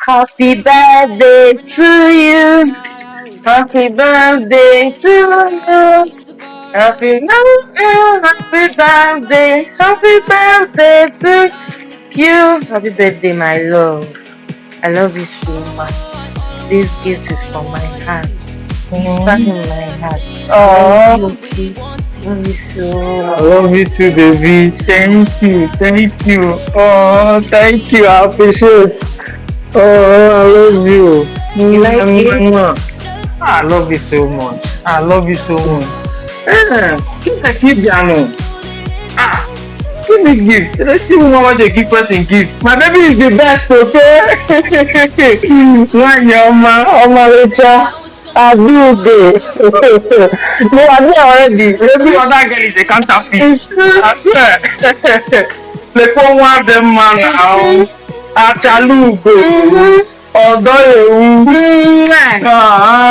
Happy birthday to you. Happy birthday to you. Happy birthday, happy birthday to you. Happy birthday, my love. I love you so much. This gift is from my heart. It's back in my heart. I love Oh, you, okay? Love you so I much. love you too, baby. Thank you. Thank you. Oh, thank you. I appreciate. Oh, I love you. You like it? I love you so much. I love you so much. Keep Jano. Ah, give me gift. Let's see who want to give person gift. My baby is the best, okay? One your my Rachel. I do it. No, I do already. Every other girl is a counterfeit. I swear. Like one of them man now. Achalugo. Ọ̀dọ́ ewu.